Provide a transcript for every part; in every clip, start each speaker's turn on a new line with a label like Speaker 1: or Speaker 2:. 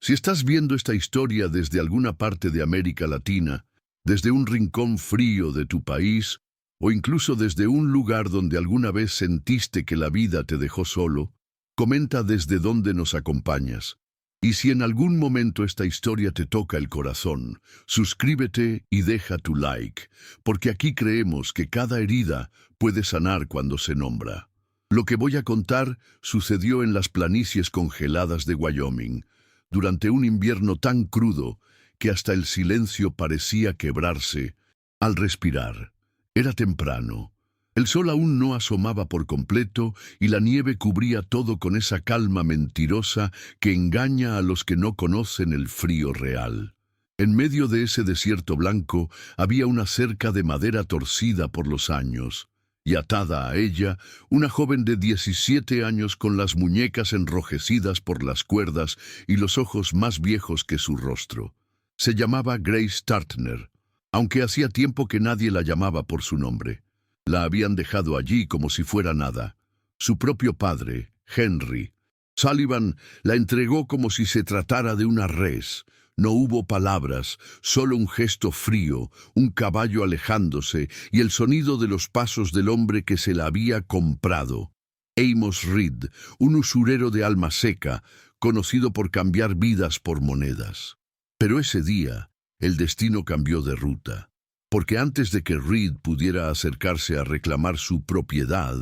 Speaker 1: Si estás viendo esta historia desde alguna parte de América Latina, desde un rincón frío de tu país, o incluso desde un lugar donde alguna vez sentiste que la vida te dejó solo, comenta desde dónde nos acompañas. Y si en algún momento esta historia te toca el corazón, suscríbete y deja tu like, porque aquí creemos que cada herida puede sanar cuando se nombra. Lo que voy a contar sucedió en las planicies congeladas de Wyoming, durante un invierno tan crudo que hasta el silencio parecía quebrarse al respirar. Era temprano. El sol aún no asomaba por completo y la nieve cubría todo con esa calma mentirosa que engaña a los que no conocen el frío real. En medio de ese desierto blanco había una cerca de madera torcida por los años, y atada a ella, una joven de 17 años con las muñecas enrojecidas por las cuerdas y los ojos más viejos que su rostro. Se llamaba Grace Tartner, aunque hacía tiempo que nadie la llamaba por su nombre. La habían dejado allí como si fuera nada. Su propio padre, Henry Sullivan, la entregó como si se tratara de una res. No hubo palabras, solo un gesto frío, un caballo alejándose y el sonido de los pasos del hombre que se la había comprado. Amos Reed, un usurero de alma seca, conocido por cambiar vidas por monedas. Pero ese día, el destino cambió de ruta, porque antes de que Reed pudiera acercarse a reclamar su propiedad,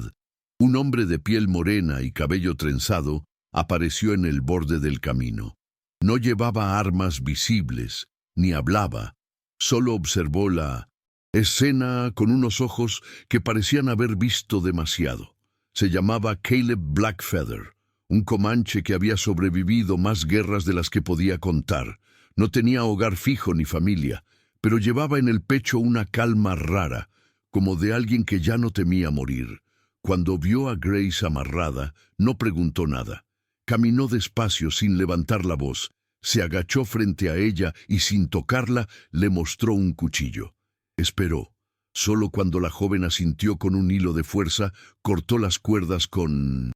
Speaker 1: un hombre de piel morena y cabello trenzado apareció en el borde del camino. No llevaba armas visibles, ni hablaba, solo observó la escena con unos ojos que parecían haber visto demasiado. Se llamaba Caleb Blackfeather, un comanche que había sobrevivido más guerras de las que podía contar. No tenía hogar fijo ni familia, pero llevaba en el pecho una calma rara, como de alguien que ya no temía morir. Cuando vio a Grace amarrada, no preguntó nada. Caminó despacio sin levantar la voz, se agachó frente a ella y sin tocarla le mostró un cuchillo. Esperó. Solo cuando la joven asintió con un hilo de fuerza, cortó las cuerdas con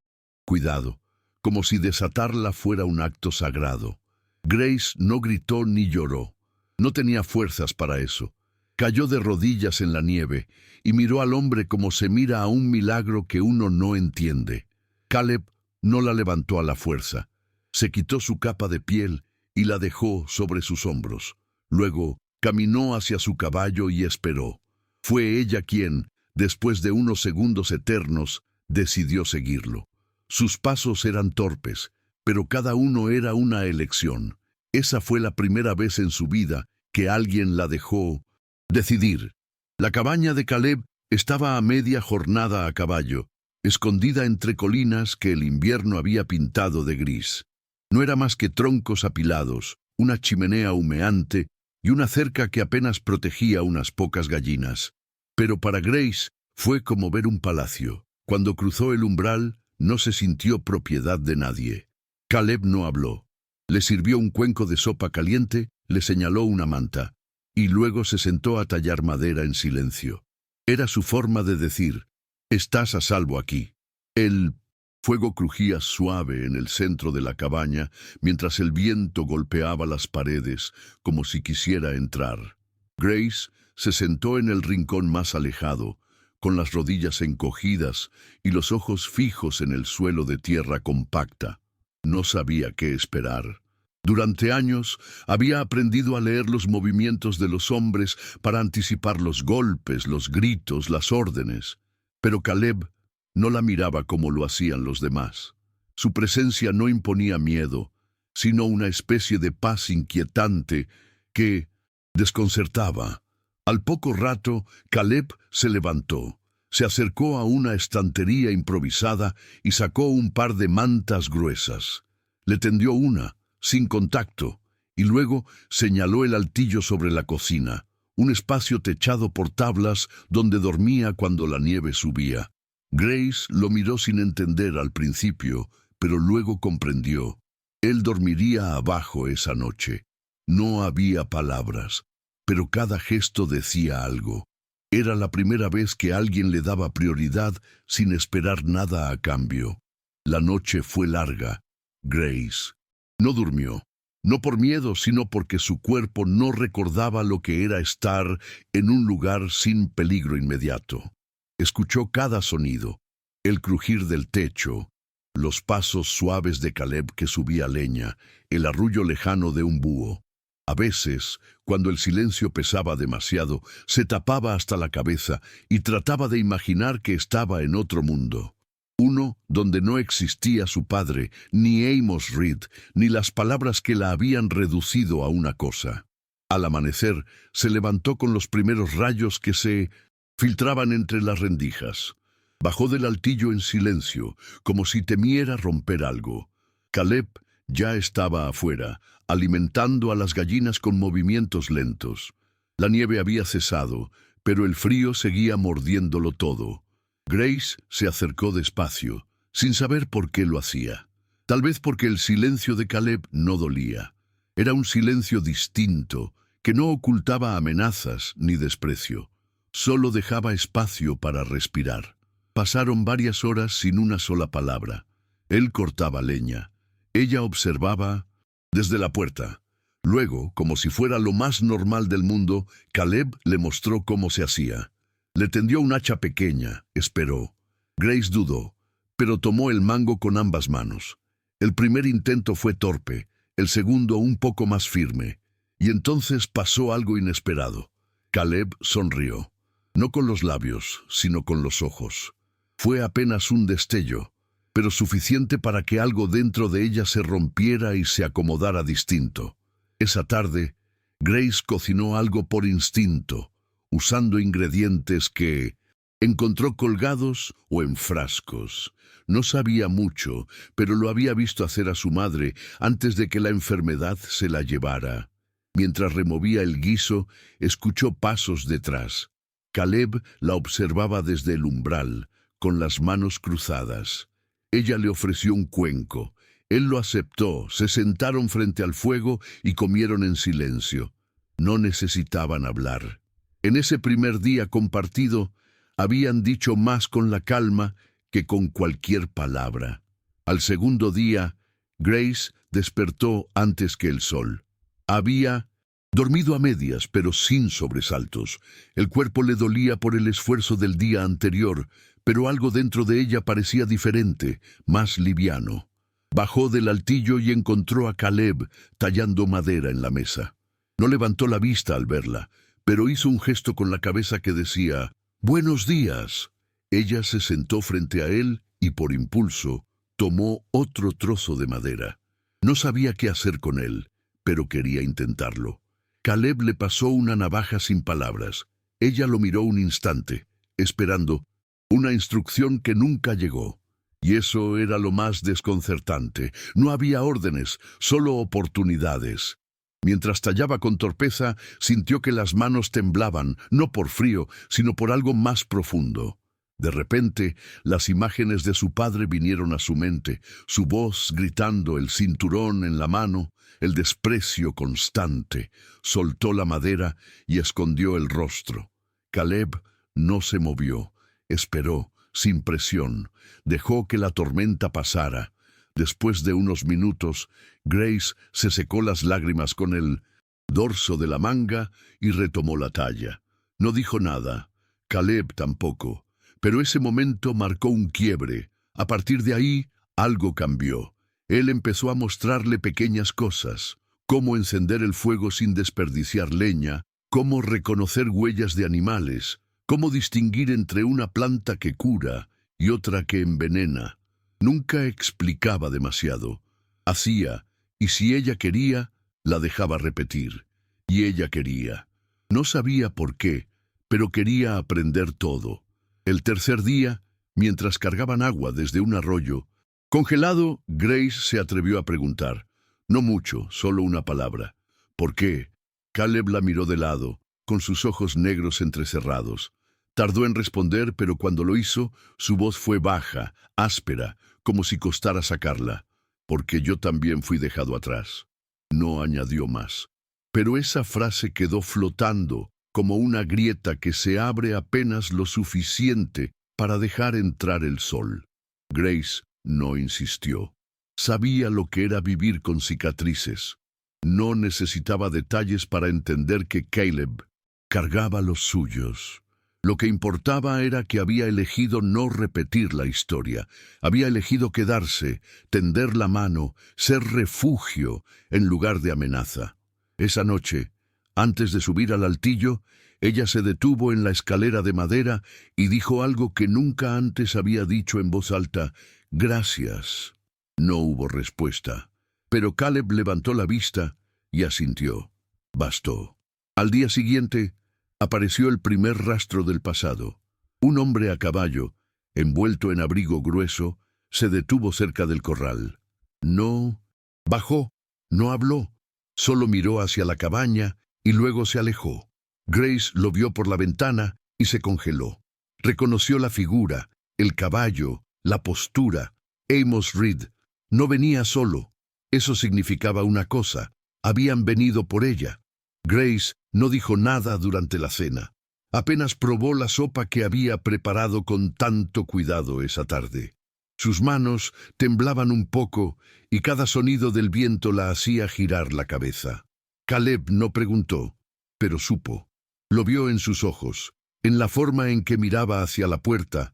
Speaker 1: cuidado, como si desatarla fuera un acto sagrado. Grace no gritó ni lloró. No tenía fuerzas para eso. Cayó de rodillas en la nieve y miró al hombre como se mira a un milagro que uno no entiende. Caleb no la levantó a la fuerza. Se quitó su capa de piel y la dejó sobre sus hombros. Luego caminó hacia su caballo y esperó. Fue ella quien, después de unos segundos eternos, decidió seguirlo. Sus pasos eran torpes, pero cada uno era una elección. Esa fue la primera vez en su vida que alguien la dejó decidir. La cabaña de Caleb estaba a media jornada a caballo, escondida entre colinas que el invierno había pintado de gris. No era más que troncos apilados, una chimenea humeante y una cerca que apenas protegía unas pocas gallinas. Pero para Grace fue como ver un palacio. Cuando cruzó el umbral, no se sintió propiedad de nadie. Caleb no habló. Le sirvió un cuenco de sopa caliente, le señaló una manta, y luego se sentó a tallar madera en silencio. Era su forma de decir: «Estás a salvo aquí». El fuego crujía suave en el centro de la cabaña, mientras el viento golpeaba las paredes, como si quisiera entrar. Grace se sentó en el rincón más alejado, con las rodillas encogidas y los ojos fijos en el suelo de tierra compacta. No sabía qué esperar. Durante años había aprendido a leer los movimientos de los hombres para anticipar los golpes, los gritos, las órdenes. Pero Caleb no la miraba como lo hacían los demás. Su presencia no imponía miedo, sino una especie de paz inquietante que desconcertaba. Al poco rato, Caleb se levantó, se acercó a una estantería improvisada y sacó un par de mantas gruesas. Le tendió una, sin contacto, y luego señaló el altillo sobre la cocina, un espacio techado por tablas donde dormía cuando la nieve subía. Grace lo miró sin entender al principio, pero luego comprendió. Él dormiría abajo esa noche. No había palabras, pero cada gesto decía algo. Era la primera vez que alguien le daba prioridad sin esperar nada a cambio. La noche fue larga. Grace no durmió. no por miedo, sino porque su cuerpo no recordaba lo que era estar en un lugar sin peligro inmediato. Escuchó cada sonido, el crujir del techo, los pasos suaves de Caleb que subía leña, el arrullo lejano de un búho. A veces, cuando el silencio pesaba demasiado, se tapaba hasta la cabeza y trataba de imaginar que estaba en otro mundo. Uno donde no existía su padre, ni Amos Reed, ni las palabras que la habían reducido a una cosa. Al amanecer, se levantó con los primeros rayos que se filtraban entre las rendijas. Bajó del altillo en silencio, como si temiera romper algo. Caleb ya estaba afuera, alimentando a las gallinas con movimientos lentos. La nieve había cesado, pero el frío seguía mordiéndolo todo. Grace se acercó despacio, sin saber por qué lo hacía. Tal vez porque el silencio de Caleb no dolía. Era un silencio distinto, que no ocultaba amenazas ni desprecio. Solo dejaba espacio para respirar. Pasaron varias horas sin una sola palabra. Él cortaba leña. Ella observaba desde la puerta. Luego, como si fuera lo más normal del mundo, Caleb le mostró cómo se hacía. Le tendió un hacha pequeña, esperó. Grace dudó, pero tomó el mango con ambas manos. El primer intento fue torpe, el segundo un poco más firme. Y entonces pasó algo inesperado. Caleb sonrió. No con los labios, sino con los ojos. Fue apenas un destello, pero suficiente para que algo dentro de ella se rompiera y se acomodara distinto. Esa tarde, Grace cocinó algo por instinto, usando ingredientes que encontró colgados o en frascos. No sabía mucho, pero lo había visto hacer a su madre antes de que la enfermedad se la llevara. Mientras removía el guiso, escuchó pasos detrás. Caleb la observaba desde el umbral, con las manos cruzadas. Ella le ofreció un cuenco. Él lo aceptó, se sentaron frente al fuego y comieron en silencio. No necesitaban hablar. En ese primer día compartido, habían dicho más con la calma que con cualquier palabra. Al segundo día, Grace despertó antes que el sol. Había dormido a medias, pero sin sobresaltos. El cuerpo le dolía por el esfuerzo del día anterior, pero algo dentro de ella parecía diferente, más liviano. Bajó del altillo y encontró a Caleb tallando madera en la mesa. No levantó la vista al verla, pero hizo un gesto con la cabeza que decía, «Buenos días». Ella se sentó frente a él y, por impulso, tomó otro trozo de madera. No sabía qué hacer con él, pero quería intentarlo. Caleb le pasó una navaja sin palabras. Ella lo miró un instante, esperando una instrucción que nunca llegó. Y eso era lo más desconcertante. No había órdenes, solo oportunidades. Mientras tallaba con torpeza, sintió que las manos temblaban, no por frío, sino por algo más profundo. De repente, las imágenes de su padre vinieron a su mente, su voz gritando, el cinturón en la mano, el desprecio constante. Soltó la madera y escondió el rostro. Caleb no se movió, esperó, sin presión, dejó que la tormenta pasara. Después de unos minutos, Grace se secó las lágrimas con el dorso de la manga y retomó la talla. No dijo nada, Caleb tampoco, pero ese momento marcó un quiebre. A partir de ahí, algo cambió. Él empezó a mostrarle pequeñas cosas, cómo encender el fuego sin desperdiciar leña, cómo reconocer huellas de animales, cómo distinguir entre una planta que cura y otra que envenena. Nunca explicaba demasiado. Hacía, y si ella quería, la dejaba repetir. Y ella quería. No sabía por qué, pero quería aprender todo. El tercer día, mientras cargaban agua desde un arroyo, congelado, Grace se atrevió a preguntar. No mucho, solo una palabra. ¿Por qué? Caleb la miró de lado, con sus ojos negros entrecerrados. Tardó en responder, pero cuando lo hizo, su voz fue baja, áspera, como si costara sacarla. Porque yo también fui dejado atrás. No añadió más. Pero esa frase quedó flotando, como una grieta que se abre apenas lo suficiente para dejar entrar el sol. Grace no insistió. Sabía lo que era vivir con cicatrices. No necesitaba detalles para entender que Caleb cargaba los suyos. Lo que importaba era que había elegido no repetir la historia. Había elegido quedarse, tender la mano, ser refugio en lugar de amenaza. Esa noche, antes de subir al altillo, ella se detuvo en la escalera de madera y dijo algo que nunca antes había dicho en voz alta: «Gracias». No hubo respuesta, pero Caleb levantó la vista y asintió. Bastó. Al día siguiente, apareció el primer rastro del pasado. Un hombre a caballo, envuelto en abrigo grueso, se detuvo cerca del corral. No bajó, no habló, solo miró hacia la cabaña y luego se alejó. Grace lo vio por la ventana y se congeló. Reconoció la figura, el caballo, la postura. Amos Reed no venía solo. Eso significaba una cosa: habían venido por ella. Grace no dijo nada durante la cena. Apenas probó la sopa que había preparado con tanto cuidado esa tarde. Sus manos temblaban un poco y cada sonido del viento la hacía girar la cabeza. Caleb no preguntó, pero supo. Lo vio en sus ojos, en la forma en que miraba hacia la puerta,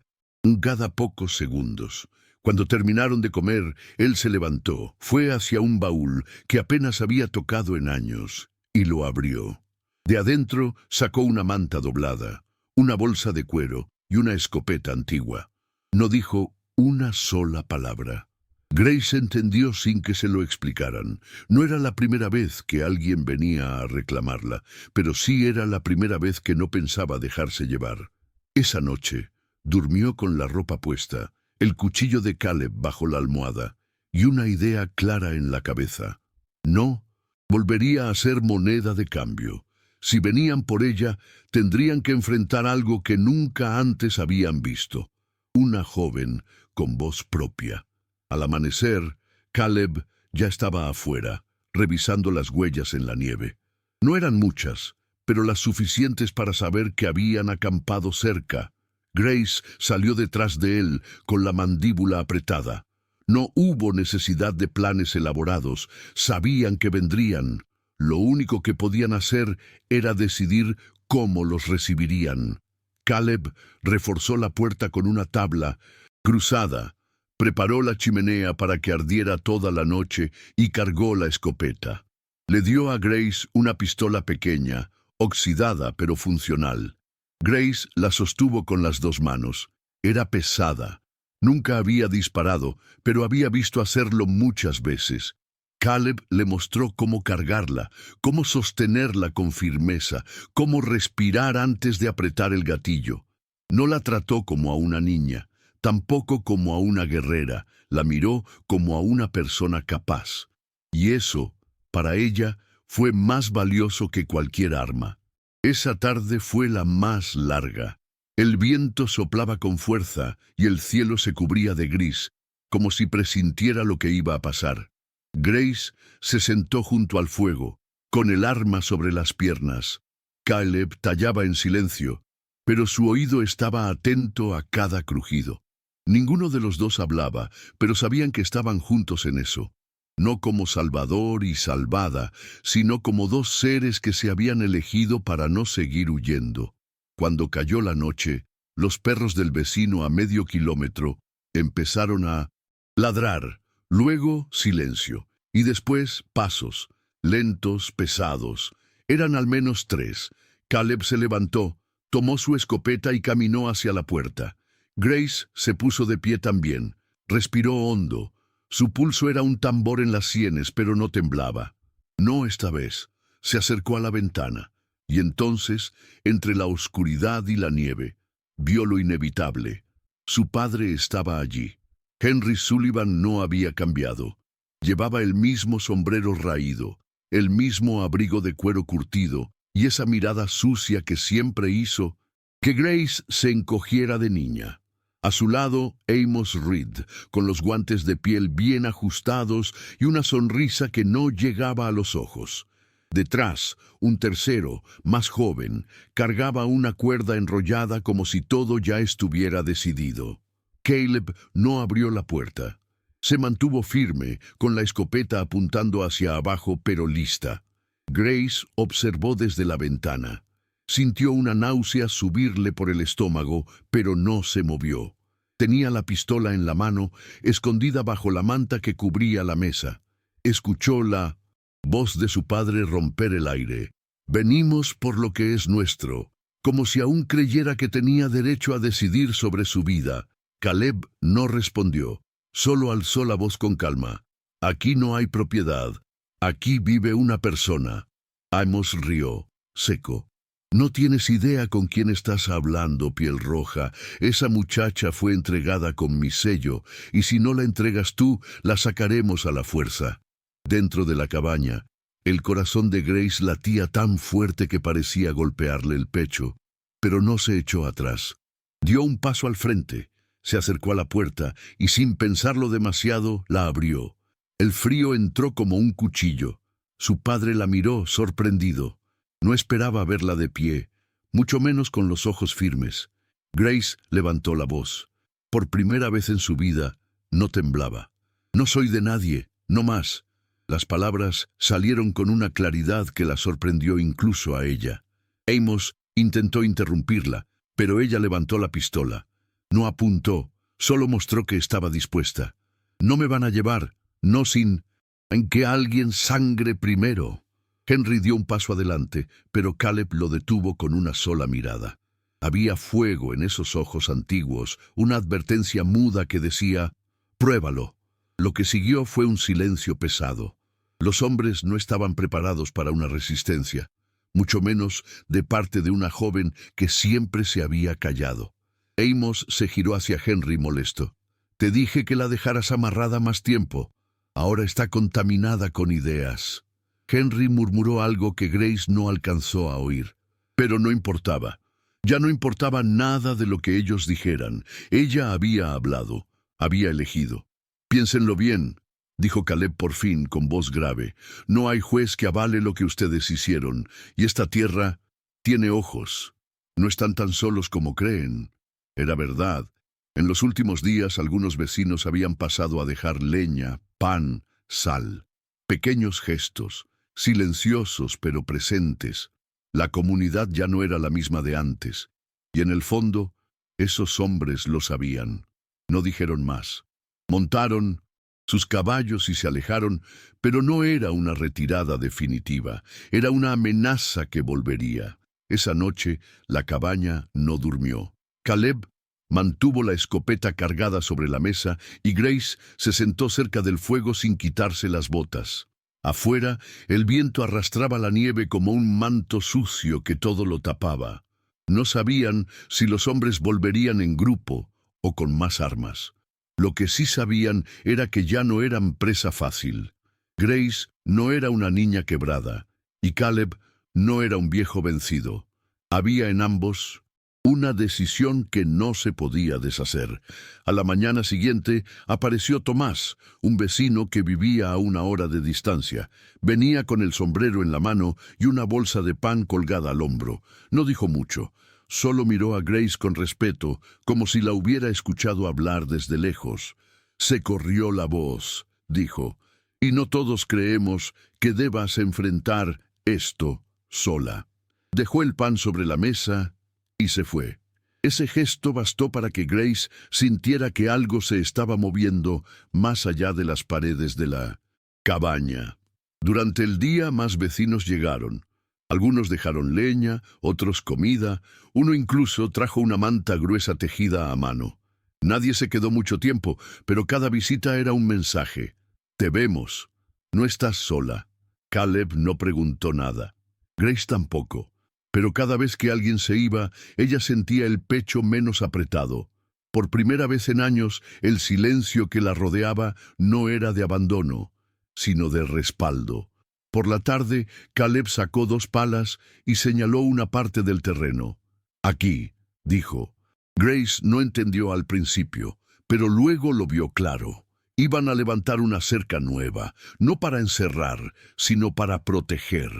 Speaker 1: cada pocos segundos. Cuando terminaron de comer, él se levantó, fue hacia un baúl que apenas había tocado en años, y lo abrió. De adentro sacó una manta doblada, una bolsa de cuero y una escopeta antigua. No dijo una sola palabra. Grace entendió sin que se lo explicaran. No era la primera vez que alguien venía a reclamarla, pero sí era la primera vez que no pensaba dejarse llevar. Esa noche, durmió con la ropa puesta, el cuchillo de Caleb bajo la almohada y una idea clara en la cabeza. No volvería a ser moneda de cambio. Si venían por ella, tendrían que enfrentar algo que nunca antes habían visto. Una joven con voz propia. Al amanecer, Caleb ya estaba afuera, revisando las huellas en la nieve. No eran muchas, pero las suficientes para saber que habían acampado cerca. Grace salió detrás de él con la mandíbula apretada. No hubo necesidad de planes elaborados. Sabían que vendrían. Lo único que podían hacer era decidir cómo los recibirían. Caleb reforzó la puerta con una tabla cruzada, preparó la chimenea para que ardiera toda la noche y cargó la escopeta. Le dio a Grace una pistola pequeña, oxidada pero funcional. Grace la sostuvo con las dos manos. Era pesada. Nunca había disparado, pero había visto hacerlo muchas veces. Caleb le mostró cómo cargarla, cómo sostenerla con firmeza, cómo respirar antes de apretar el gatillo. No la trató como a una niña, tampoco como a una guerrera. La miró como a una persona capaz. Y eso, para ella, fue más valioso que cualquier arma. Esa tarde fue la más larga. El viento soplaba con fuerza y el cielo se cubría de gris, como si presintiera lo que iba a pasar. Grace se sentó junto al fuego, con el arma sobre las piernas. Caleb tallaba en silencio, pero su oído estaba atento a cada crujido. Ninguno de los dos hablaba, pero sabían que estaban juntos en eso. No como salvador y salvada, sino como dos seres que se habían elegido para no seguir huyendo. Cuando cayó la noche, los perros del vecino a medio kilómetro empezaron a ladrar, luego silencio, y después pasos, lentos, pesados. Eran al menos 3. Caleb se levantó, tomó su escopeta y caminó hacia la puerta. Grace se puso de pie también, respiró hondo. Su pulso era un tambor en las sienes, pero no temblaba. No esta vez. Se acercó a la ventana, y entonces, entre la oscuridad y la nieve, vio lo inevitable. Su padre estaba allí. Henry Sullivan no había cambiado. Llevaba el mismo sombrero raído, el mismo abrigo de cuero curtido, y esa mirada sucia que siempre hizo que Grace se encogiera de niña. A su lado, Amos Reed, con los guantes de piel bien ajustados y una sonrisa que no llegaba a los ojos. Detrás, un tercero, más joven, cargaba una cuerda enrollada como si todo ya estuviera decidido. Caleb no abrió la puerta. Se mantuvo firme, con la escopeta apuntando hacia abajo pero lista. Grace observó desde la ventana. Sintió una náusea subirle por el estómago, pero no se movió. Tenía la pistola en la mano, escondida bajo la manta que cubría la mesa. Escuchó la voz de su padre romper el aire. «Venimos por lo que es nuestro», como si aún creyera que tenía derecho a decidir sobre su vida. Caleb no respondió, solo alzó la voz con calma. «Aquí no hay propiedad. Aquí vive una persona». Amos rió, seco. «No tienes idea con quién estás hablando, piel roja. Esa muchacha fue entregada con mi sello, y si no la entregas tú, la sacaremos a la fuerza». Dentro de la cabaña, el corazón de Grace latía tan fuerte que parecía golpearle el pecho, pero no se echó atrás. Dio un paso al frente, se acercó a la puerta y sin pensarlo demasiado la abrió. El frío entró como un cuchillo. Su padre la miró, sorprendido. No esperaba verla de pie, mucho menos con los ojos firmes. Grace levantó la voz. Por primera vez en su vida, no temblaba. «No soy de nadie, no más». Las palabras salieron con una claridad que la sorprendió incluso a ella. Amos intentó interrumpirla, pero ella levantó la pistola. No apuntó, solo mostró que estaba dispuesta. «No me van a llevar, no sin en que alguien sangre primero». Henry dio un paso adelante, pero Caleb lo detuvo con una sola mirada. Había fuego en esos ojos antiguos, una advertencia muda que decía, «Pruébalo». Lo que siguió fue un silencio pesado. Los hombres no estaban preparados para una resistencia, mucho menos de parte de una joven que siempre se había callado. Amos se giró hacia Henry molesto. «Te dije que la dejaras amarrada más tiempo. Ahora está contaminada con ideas». Henry murmuró algo que Grace no alcanzó a oír. Pero no importaba. Ya no importaba nada de lo que ellos dijeran. Ella había hablado, había elegido. «Piénsenlo bien», dijo Caleb por fin con voz grave. «No hay juez que avale lo que ustedes hicieron, y esta tierra tiene ojos. No están tan solos como creen». Era verdad. En los últimos días algunos vecinos habían pasado a dejar leña, pan, sal. Pequeños gestos, silenciosos pero presentes. La comunidad ya no era la misma de antes, y en el fondo, esos hombres lo sabían. No dijeron más. Montaron sus caballos y se alejaron, pero no era una retirada definitiva, era una amenaza que volvería. Esa noche, la cabaña no durmió. Caleb mantuvo la escopeta cargada sobre la mesa y Grace se sentó cerca del fuego sin quitarse las botas. Afuera, el viento arrastraba la nieve como un manto sucio que todo lo tapaba. No sabían si los hombres volverían en grupo o con más armas. Lo que sí sabían era que ya no eran presa fácil. Grace no era una niña quebrada, y Caleb no era un viejo vencido. Había en ambos una decisión que no se podía deshacer. A la mañana siguiente apareció Tomás, un vecino que vivía a una hora de distancia. Venía con el sombrero en la mano y una bolsa de pan colgada al hombro. No dijo mucho. Solo miró a Grace con respeto, como si la hubiera escuchado hablar desde lejos. «Se corrió la voz», dijo, «y no todos creemos que debas enfrentar esto sola». Dejó el pan sobre la mesa y se fue. Ese gesto bastó para que Grace sintiera que algo se estaba moviendo más allá de las paredes de la cabaña. Durante el día más vecinos llegaron. Algunos dejaron leña, otros comida, uno incluso trajo una manta gruesa tejida a mano. Nadie se quedó mucho tiempo, pero cada visita era un mensaje. «Te vemos. No estás sola». Caleb no preguntó nada. Grace tampoco. Pero cada vez que alguien se iba, ella sentía el pecho menos apretado. Por primera vez en años, el silencio que la rodeaba no era de abandono, sino de respaldo. Por la tarde, Caleb sacó 2 palas y señaló una parte del terreno. «Aquí», dijo. Grace no entendió al principio, pero luego lo vio claro. Iban a levantar una cerca nueva, no para encerrar, sino para proteger.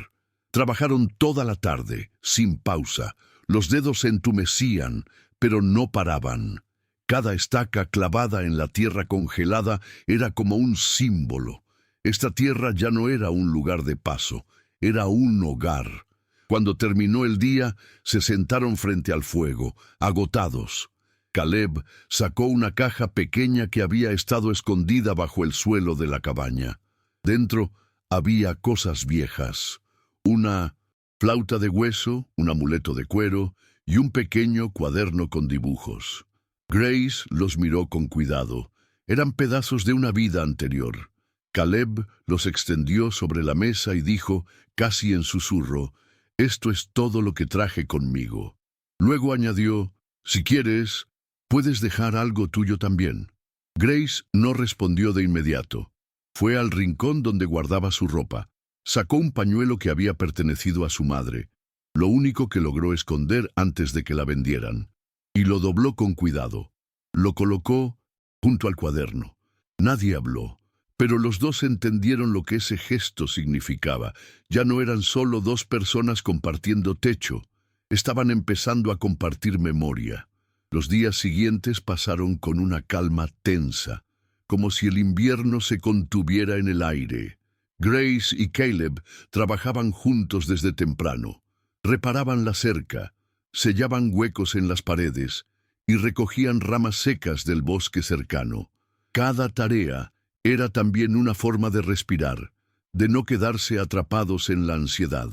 Speaker 1: Trabajaron toda la tarde, sin pausa. Los dedos se entumecían, pero no paraban. Cada estaca clavada en la tierra congelada era como un símbolo. Esta tierra ya no era un lugar de paso, era un hogar. Cuando terminó el día, se sentaron frente al fuego, agotados. Caleb sacó una caja pequeña que había estado escondida bajo el suelo de la cabaña. Dentro había cosas viejas, una flauta de hueso, un amuleto de cuero y un pequeño cuaderno con dibujos. Grace los miró con cuidado. Eran pedazos de una vida anterior. Caleb los extendió sobre la mesa y dijo, casi en susurro, «Esto es todo lo que traje conmigo». Luego añadió, «Si quieres, puedes dejar algo tuyo también». Grace no respondió de inmediato. Fue al rincón donde guardaba su ropa. Sacó un pañuelo que había pertenecido a su madre, lo único que logró esconder antes de que la vendieran, y lo dobló con cuidado. Lo colocó junto al cuaderno. Nadie habló, pero los dos entendieron lo que ese gesto significaba. Ya no eran solo dos personas compartiendo techo, estaban empezando a compartir memoria. Los días siguientes pasaron con una calma tensa, como si el invierno se contuviera en el aire. Grace y Caleb trabajaban juntos desde temprano. Reparaban la cerca, sellaban huecos en las paredes y recogían ramas secas del bosque cercano. Cada tarea era también una forma de respirar, de no quedarse atrapados en la ansiedad.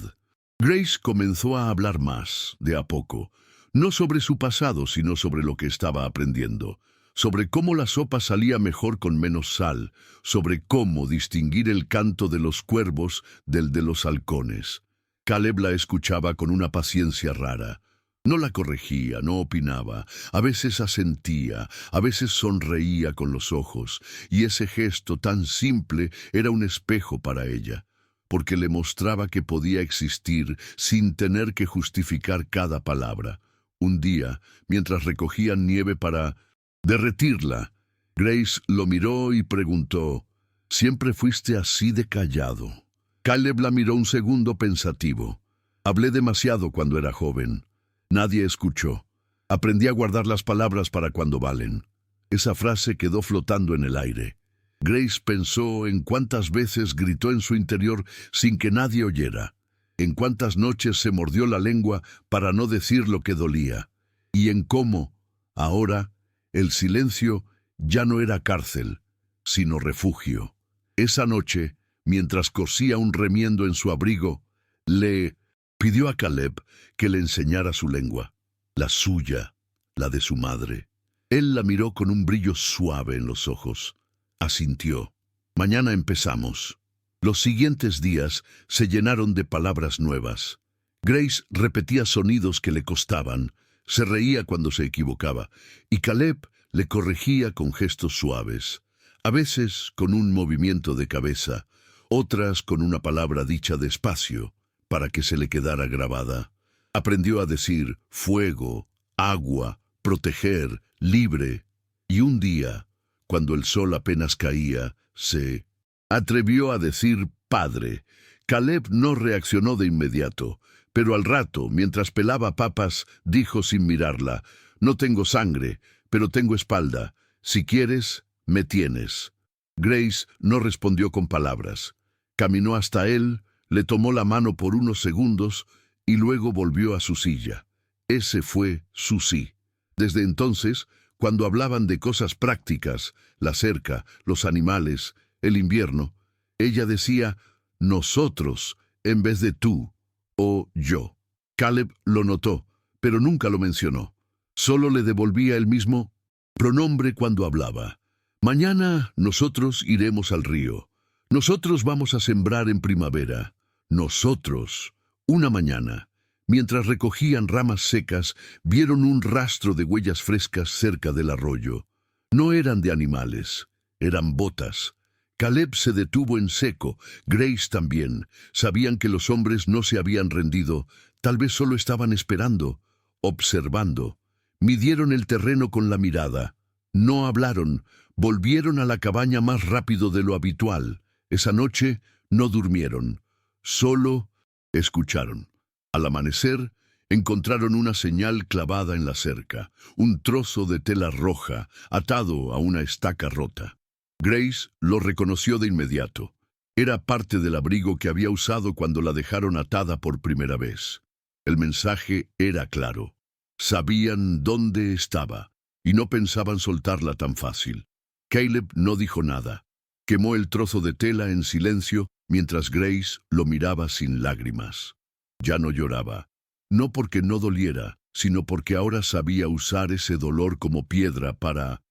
Speaker 1: Grace comenzó a hablar más, de a poco, no sobre su pasado, sino sobre lo que estaba aprendiendo, sobre cómo la sopa salía mejor con menos sal, sobre cómo distinguir el canto de los cuervos del de los halcones. Caleb la escuchaba con una paciencia rara. No la corregía, no opinaba, a veces asentía, a veces sonreía con los ojos, y ese gesto tan simple era un espejo para ella, porque le mostraba que podía existir sin tener que justificar cada palabra. Un día, mientras recogían nieve para derretirla, Grace lo miró y preguntó, «¿Siempre fuiste así de callado?» Caleb la miró un segundo pensativo. «Hablé demasiado cuando era joven. Nadie escuchó. Aprendí a guardar las palabras para cuando valen». Esa frase quedó flotando en el aire. Grace pensó en cuántas veces gritó en su interior sin que nadie oyera, en cuántas noches se mordió la lengua para no decir lo que dolía, y en cómo, ahora, el silencio ya no era cárcel, sino refugio. Esa noche, mientras cosía un remiendo en su abrigo, le pidió a Caleb que le enseñara su lengua, la suya, la de su madre. Él la miró con un brillo suave en los ojos. Asintió. «Mañana empezamos». Los siguientes días se llenaron de palabras nuevas. Grace repetía sonidos que le costaban, se reía cuando se equivocaba, y Caleb le corregía con gestos suaves, a veces con un movimiento de cabeza, otras con una palabra dicha despacio, para que se le quedara grabada. Aprendió a decir fuego, agua, proteger, libre, y un día, cuando el sol apenas caía, se atrevió a decir padre. Caleb no reaccionó de inmediato, pero al rato, mientras pelaba papas, dijo sin mirarla, «No tengo sangre, pero tengo espalda. Si quieres, me tienes». Grace no respondió con palabras. Caminó hasta él, le tomó la mano por unos segundos y luego volvió a su silla. Ese fue su sí. Desde entonces, cuando hablaban de cosas prácticas, la cerca, los animales, el invierno, ella decía «nosotros» en vez de «tú» o «yo». Caleb lo notó, pero nunca lo mencionó. Solo le devolvía el mismo pronombre cuando hablaba. «Mañana nosotros iremos al río. Nosotros vamos a sembrar en primavera. Nosotros». Una mañana, mientras recogían ramas secas, vieron un rastro de huellas frescas cerca del arroyo. No eran de animales, eran botas. Caleb se detuvo en seco, Grace también. Sabían que los hombres no se habían rendido, tal vez solo estaban esperando, observando. Midieron el terreno con la mirada. No hablaron, volvieron a la cabaña más rápido de lo habitual. Esa noche no durmieron, solo escucharon. Al amanecer, Encontraron una señal clavada en la cerca, un trozo de tela roja atado a una estaca rota. Grace lo reconoció de inmediato. Era parte del abrigo que había usado cuando la dejaron atada por primera vez. El mensaje era claro. Sabían dónde estaba y no pensaban soltarla tan fácil. Caleb no dijo nada. Quemó el trozo de tela en silencio mientras Grace lo miraba sin lágrimas. Ya no lloraba. No porque no doliera, sino porque ahora sabía usar ese dolor como piedra para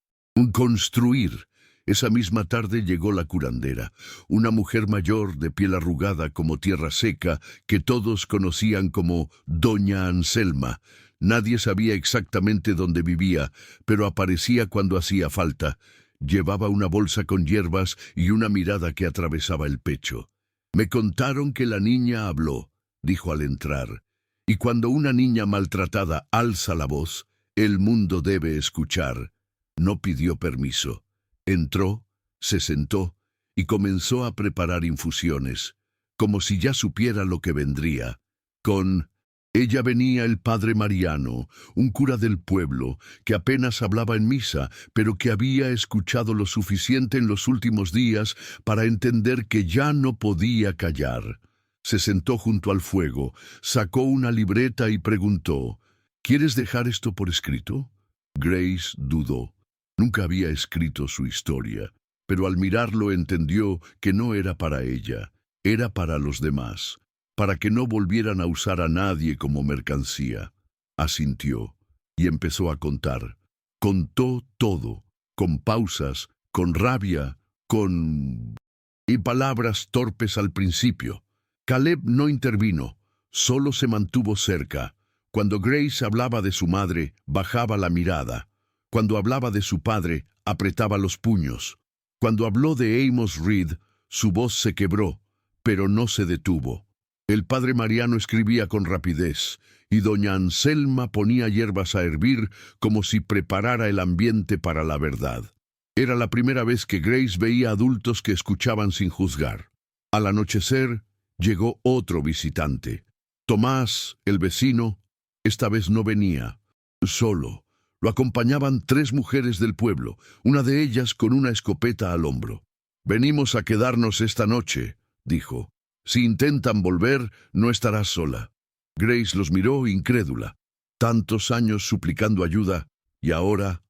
Speaker 1: construir. Esa misma tarde llegó la curandera, una mujer mayor de piel arrugada como tierra seca, que todos conocían como Doña Anselma. Nadie sabía exactamente dónde vivía, pero aparecía cuando hacía falta. Llevaba una bolsa con hierbas y una mirada que atravesaba el pecho. «Me contaron que la niña habló», dijo al entrar. «Y cuando una niña maltratada alza la voz, el mundo debe escuchar». No pidió permiso. Entró, se sentó y comenzó a preparar infusiones, como si ya supiera lo que vendría. Con ella venía el padre Mariano, un cura del pueblo, que apenas hablaba en misa, pero que había escuchado lo suficiente en los últimos días para entender que ya no podía callar. Se sentó junto al fuego, sacó una libreta y preguntó: «¿Quieres dejar esto por escrito?». Grace dudó. Nunca había escrito su historia, pero al mirarlo entendió que no era para ella, era para los demás, para que no volvieran a usar a nadie como mercancía. Asintió y empezó a contar. Contó todo, con pausas, con rabia, y palabras torpes al principio. Caleb no intervino, solo se mantuvo cerca. Cuando Grace hablaba de su madre, bajaba la mirada. Cuando hablaba de su padre, apretaba los puños. Cuando habló de Amos Reed, su voz se quebró, pero no se detuvo. El padre Mariano escribía con rapidez, y doña Anselma ponía hierbas a hervir como si preparara el ambiente para la verdad. Era la primera vez que Grace veía adultos que escuchaban sin juzgar. Al anochecer, llegó otro visitante. Tomás, el vecino, esta vez no venía, solo. Lo acompañaban 3 mujeres del pueblo, una de ellas con una escopeta al hombro. «Venimos a quedarnos esta noche», dijo. «Si intentan volver, no estarás sola». Grace los miró incrédula. Tantos años suplicando ayuda, y ahora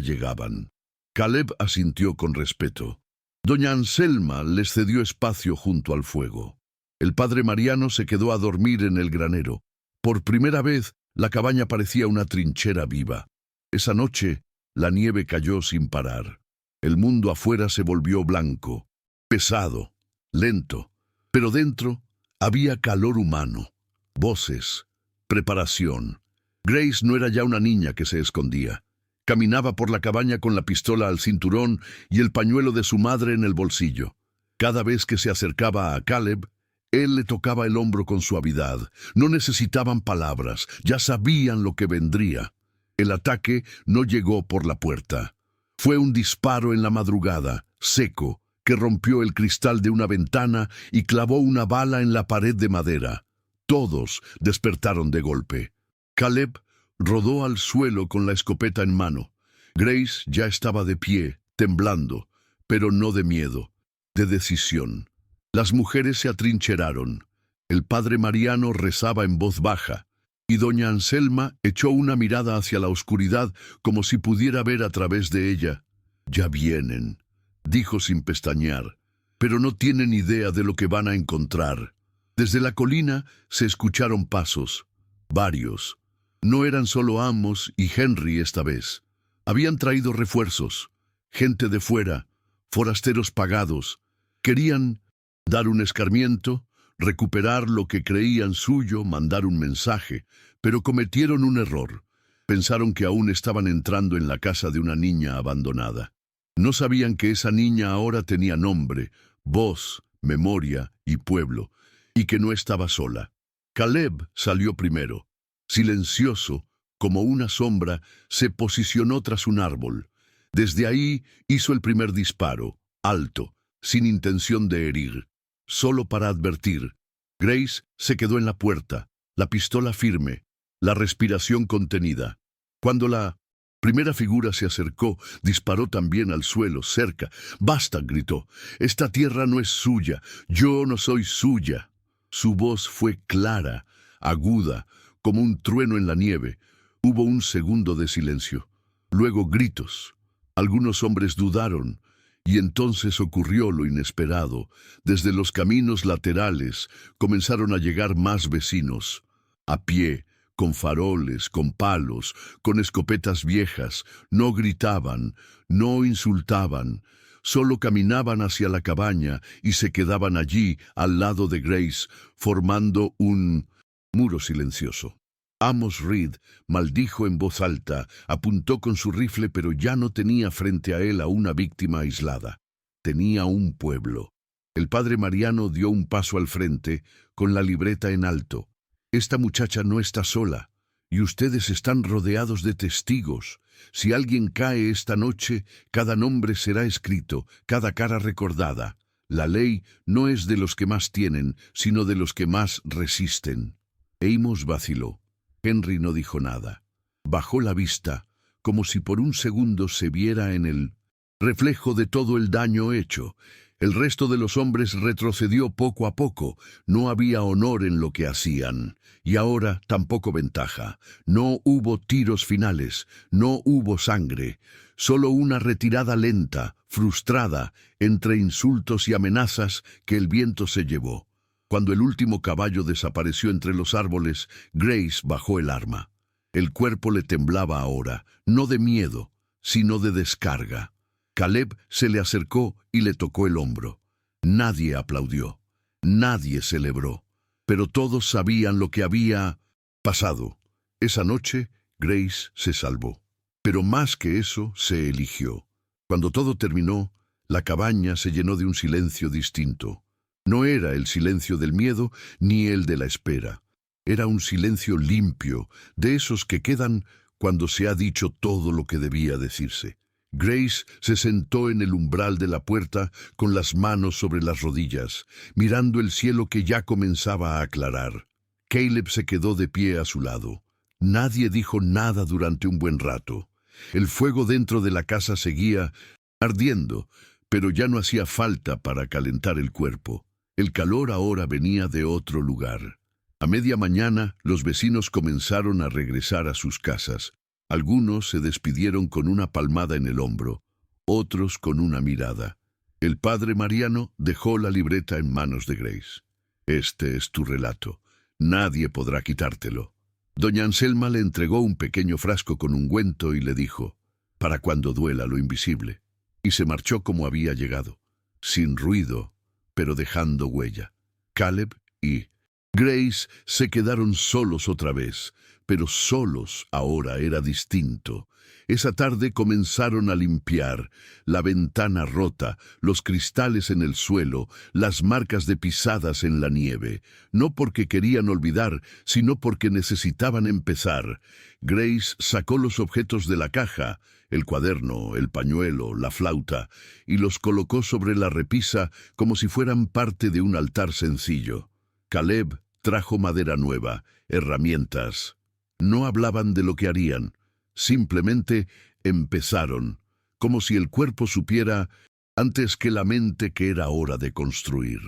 Speaker 1: llegaban. Caleb asintió con respeto. Doña Anselma les cedió espacio junto al fuego. El padre Mariano se quedó a dormir en el granero. Por primera vez, la cabaña parecía una trinchera viva. Esa noche, la nieve cayó sin parar. El mundo afuera se volvió blanco, pesado, lento, pero dentro había calor humano, voces, preparación. Grace no era ya una niña que se escondía. Caminaba por la cabaña con la pistola al cinturón y el pañuelo de su madre en el bolsillo. Cada vez que se acercaba a Caleb, él le tocaba el hombro con suavidad. No necesitaban palabras, ya sabían lo que vendría. El ataque no llegó por la puerta. Fue un disparo en la madrugada, seco, que rompió el cristal de una ventana y clavó una bala en la pared de madera. Todos despertaron de golpe. Caleb rodó al suelo con la escopeta en mano. Grace ya estaba de pie, temblando, pero no de miedo, de decisión. Las mujeres se atrincheraron. El padre Mariano rezaba en voz baja, y doña Anselma echó una mirada hacia la oscuridad como si pudiera ver a través de ella. «Ya vienen», dijo sin pestañear, «pero no tienen idea de lo que van a encontrar». Desde la colina se escucharon pasos, varios. No eran solo Amos y Henry esta vez. Habían traído refuerzos, gente de fuera, forasteros pagados. Querían dar un escarmiento, recuperar lo que creían suyo, mandar un mensaje, pero cometieron un error. Pensaron que aún estaban entrando en la casa de una niña abandonada. No sabían que esa niña ahora tenía nombre, voz, memoria y pueblo, y que no estaba sola. Caleb salió primero. Silencioso, como una sombra, se posicionó tras un árbol. Desde ahí hizo el primer disparo, alto, sin intención de herir, solo para advertir. Grace se quedó en la puerta, la pistola firme, la respiración contenida. Cuando la primera figura se acercó, disparó también al suelo, cerca. «¡Basta!», gritó. «Esta tierra no es suya. Yo no soy suya». Su voz fue clara, aguda, como un trueno en la nieve. Hubo un segundo de silencio. Luego gritos. Algunos hombres dudaron, y entonces ocurrió lo inesperado. Desde los caminos laterales comenzaron a llegar más vecinos, a pie, con faroles, con palos, con escopetas viejas. No gritaban, no insultaban, solo caminaban hacia la cabaña y se quedaban allí, al lado de Grace, formando un muro silencioso. Amos Reed maldijo en voz alta, apuntó con su rifle, pero ya no tenía frente a él a una víctima aislada. Tenía un pueblo. El padre Mariano dio un paso al frente, con la libreta en alto. «Esta muchacha no está sola, y ustedes están rodeados de testigos. Si alguien cae esta noche, cada nombre será escrito, cada cara recordada. La ley no es de los que más tienen, sino de los que más resisten». Amos vaciló. Henry no dijo nada. Bajó la vista, como si por un segundo se viera en el reflejo de todo el daño hecho. El resto de los hombres retrocedió poco a poco. No había honor en lo que hacían. Y ahora tampoco ventaja. No hubo tiros finales. No hubo sangre. Solo una retirada lenta, frustrada, entre insultos y amenazas que el viento se llevó. Cuando el último caballo desapareció entre los árboles, Grace bajó el arma. El cuerpo le temblaba ahora, no de miedo, sino de descarga. Caleb se le acercó y le tocó el hombro. Nadie aplaudió, nadie celebró, pero todos sabían lo que había pasado. Esa noche, Grace se salvó. Pero más que eso, se eligió. Cuando todo terminó, la cabaña se llenó de un silencio distinto. No era el silencio del miedo ni el de la espera. Era un silencio limpio, de esos que quedan cuando se ha dicho todo lo que debía decirse. Grace se sentó en el umbral de la puerta con las manos sobre las rodillas, mirando el cielo que ya comenzaba a aclarar. Caleb se quedó de pie a su lado. Nadie dijo nada durante un buen rato. El fuego dentro de la casa seguía ardiendo, pero ya no hacía falta para calentar el cuerpo. El calor ahora venía de otro lugar. A media mañana, los vecinos comenzaron a regresar a sus casas. Algunos se despidieron con una palmada en el hombro, otros con una mirada. El padre Mariano dejó la libreta en manos de Grace. «Este es tu relato. Nadie podrá quitártelo». Doña Anselma le entregó un pequeño frasco con ungüento y le dijo: «Para cuando duela lo invisible». Y se marchó como había llegado, sin ruido, pero dejando huella. Caleb y Grace se quedaron solos otra vez, pero solos ahora era distinto. Esa tarde comenzaron a limpiar, la ventana rota, los cristales en el suelo, las marcas de pisadas en la nieve, no porque querían olvidar, sino porque necesitaban empezar. Grace sacó los objetos de la caja, el cuaderno, el pañuelo, la flauta, y los colocó sobre la repisa como si fueran parte de un altar sencillo. Caleb trajo madera nueva, herramientas. No hablaban de lo que harían, simplemente empezaron, como si el cuerpo supiera antes que la mente que era hora de construir.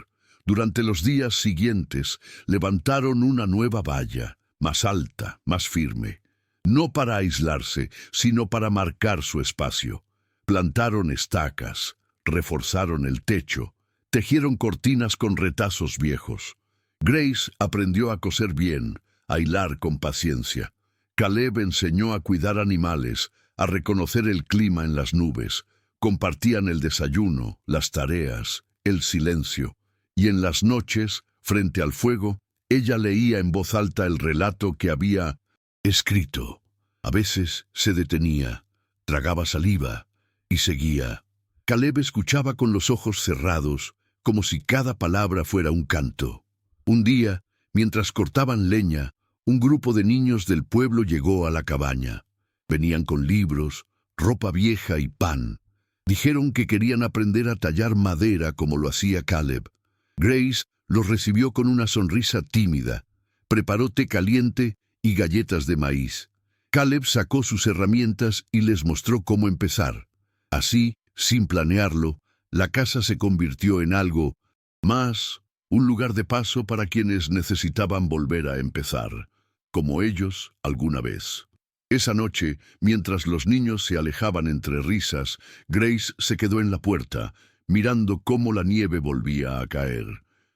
Speaker 1: Durante los días siguientes levantaron una nueva valla, más alta, más firme. No para aislarse, sino para marcar su espacio. Plantaron estacas, reforzaron el techo, tejieron cortinas con retazos viejos. Grace aprendió a coser bien, a hilar con paciencia. Caleb enseñó a cuidar animales, a reconocer el clima en las nubes. Compartían el desayuno, las tareas, el silencio. Y en las noches, frente al fuego, ella leía en voz alta el relato que había escrito. A veces se detenía, tragaba saliva y seguía. Caleb escuchaba con los ojos cerrados, como si cada palabra fuera un canto. Un día, mientras cortaban leña, un grupo de niños del pueblo llegó a la cabaña. Venían con libros, ropa vieja y pan. Dijeron que querían aprender a tallar madera como lo hacía Caleb. Grace los recibió con una sonrisa tímida. Preparó té caliente y galletas de maíz. Caleb sacó sus herramientas y les mostró cómo empezar. Así, sin planearlo, la casa se convirtió en algo más, un lugar de paso para quienes necesitaban volver a empezar, como ellos alguna vez. Esa noche, mientras los niños se alejaban entre risas, Grace se quedó en la puerta, mirando cómo la nieve volvía a caer.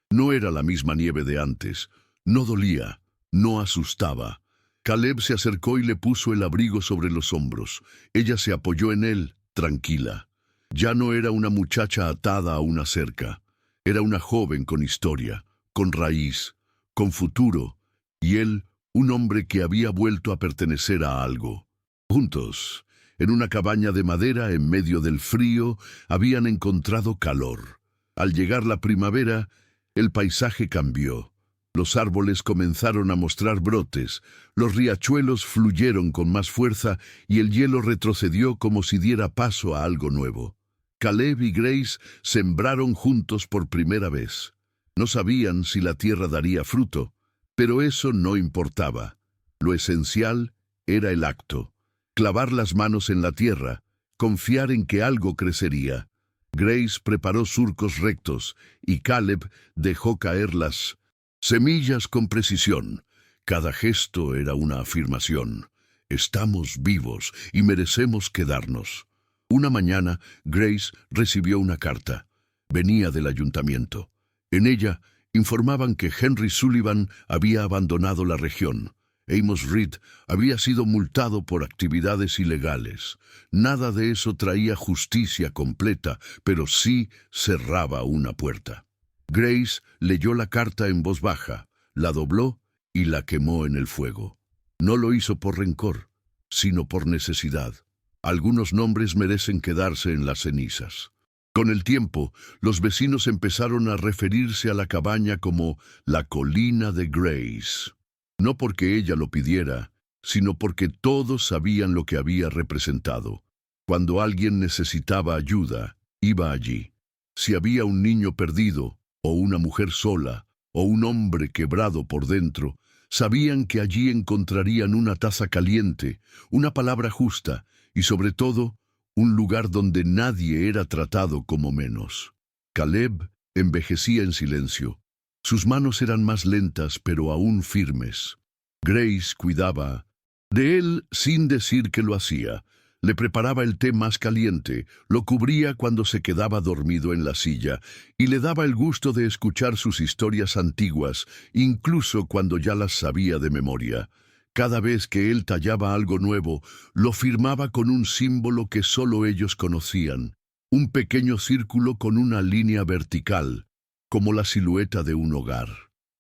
Speaker 1: No era la misma nieve de antes, no dolía, no asustaba. Caleb se acercó y le puso el abrigo sobre los hombros. Ella se apoyó en él, tranquila. Ya no era una muchacha atada a una cerca. Era una joven con historia, con raíz, con futuro, y él, un hombre que había vuelto a pertenecer a algo. Juntos, en una cabaña de madera en medio del frío, habían encontrado calor. Al llegar la primavera, el paisaje cambió. Los árboles comenzaron a mostrar brotes, los riachuelos fluyeron con más fuerza y el hielo retrocedió como si diera paso a algo nuevo. Caleb y Grace sembraron juntos por primera vez. No sabían si la tierra daría fruto, pero eso no importaba. Lo esencial era el acto. Clavar las manos en la tierra, confiar en que algo crecería. Grace preparó surcos rectos y Caleb dejó caer las semillas con precisión. Cada gesto era una afirmación. Estamos vivos y merecemos quedarnos. Una mañana, Grace recibió una carta. Venía del ayuntamiento. En ella, informaban que Henry Sullivan había abandonado la región. Amos Reed había sido multado por actividades ilegales. Nada de eso traía justicia completa, pero sí cerraba una puerta. Grace leyó la carta en voz baja, la dobló y la quemó en el fuego. No lo hizo por rencor, sino por necesidad. Algunos nombres merecen quedarse en las cenizas. Con el tiempo, los vecinos empezaron a referirse a la cabaña como la colina de Grace. No porque ella lo pidiera, sino porque todos sabían lo que había representado. Cuando alguien necesitaba ayuda, iba allí. Si había un niño perdido, o una mujer sola, o un hombre quebrado por dentro, sabían que allí encontrarían una taza caliente, una palabra justa y, sobre todo, un lugar donde nadie era tratado como menos. Caleb envejecía en silencio. Sus manos eran más lentas, pero aún firmes. Grace cuidaba de él sin decir que lo hacía. Le preparaba el té más caliente, lo cubría cuando se quedaba dormido en la silla y le daba el gusto de escuchar sus historias antiguas, incluso cuando ya las sabía de memoria. Cada vez que él tallaba algo nuevo, lo firmaba con un símbolo que solo ellos conocían, un pequeño círculo con una línea vertical, como la silueta de un hogar.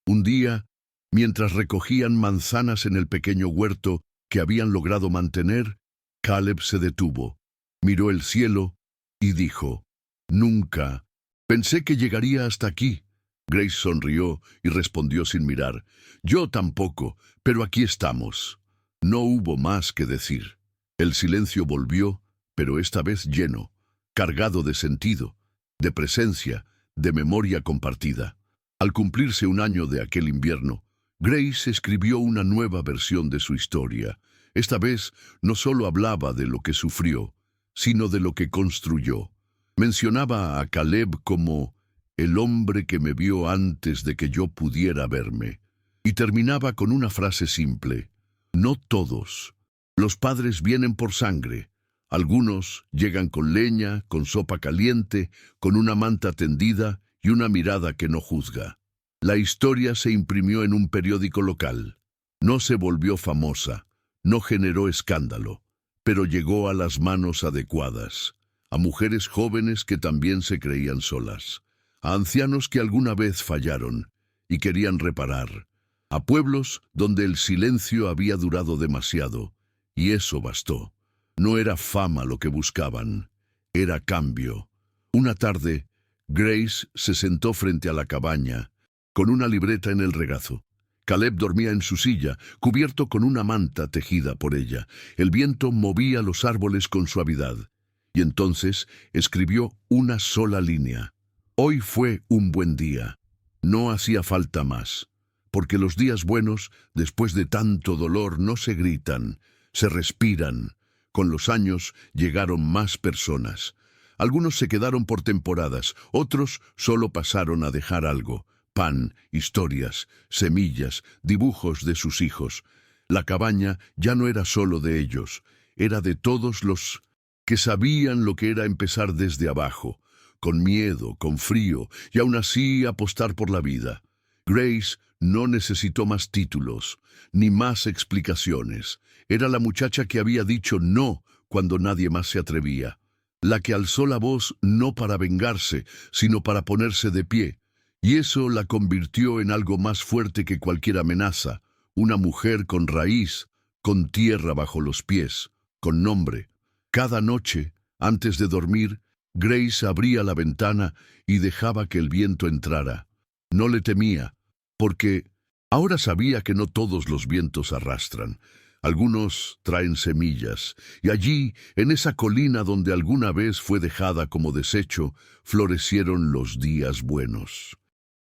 Speaker 1: Un día, mientras recogían manzanas en el pequeño huerto que habían logrado mantener, Caleb se detuvo, miró el cielo y dijo, «Nunca pensé que llegaría hasta aquí». Grace sonrió y respondió sin mirar, «Yo tampoco, pero aquí estamos». No hubo más que decir. El silencio volvió, pero esta vez lleno, cargado de sentido, de presencia, de memoria compartida. Al cumplirse un año de aquel invierno, Grace escribió una nueva versión de su historia. Esta vez no solo hablaba de lo que sufrió, sino de lo que construyó. Mencionaba a Caleb como el hombre que me vio antes de que yo pudiera verme. Y terminaba con una frase simple. No todos. Los padres vienen por sangre. Algunos llegan con leña, con sopa caliente, con una manta tendida y una mirada que no juzga. La historia se imprimió en un periódico local. No se volvió famosa, no generó escándalo, pero llegó a las manos adecuadas, a mujeres jóvenes que también se creían solas, a ancianos que alguna vez fallaron y querían reparar, a pueblos donde el silencio había durado demasiado, y eso bastó. No era fama lo que buscaban, era cambio. Una tarde, Grace se sentó frente a la cabaña, con una libreta en el regazo. Caleb dormía en su silla, cubierto con una manta tejida por ella. El viento movía los árboles con suavidad. Y entonces escribió una sola línea. Hoy fue un buen día. No hacía falta más. porque los días buenos, después de tanto dolor, no se gritan, se respiran. Con los años llegaron más personas. Algunos se quedaron por temporadas, otros solo pasaron a dejar algo: pan, historias, semillas, dibujos de sus hijos. La cabaña ya no era solo de ellos, era de todos los que sabían lo que era empezar desde abajo, con miedo, con frío, y aún así apostar por la vida. Grace no necesitó más títulos, ni más explicaciones. Era la muchacha que había dicho no cuando nadie más se atrevía. La que alzó la voz no para vengarse, sino para ponerse de pie. Y eso la convirtió en algo más fuerte que cualquier amenaza. Una mujer con raíz, con tierra bajo los pies, con nombre. Cada noche, antes de dormir, Grace abría la ventana y dejaba que el viento entrara. No le temía, porque ahora sabía que no todos los vientos arrastran. Algunos traen semillas, y allí, en esa colina donde alguna vez fue dejada como desecho, florecieron los días buenos.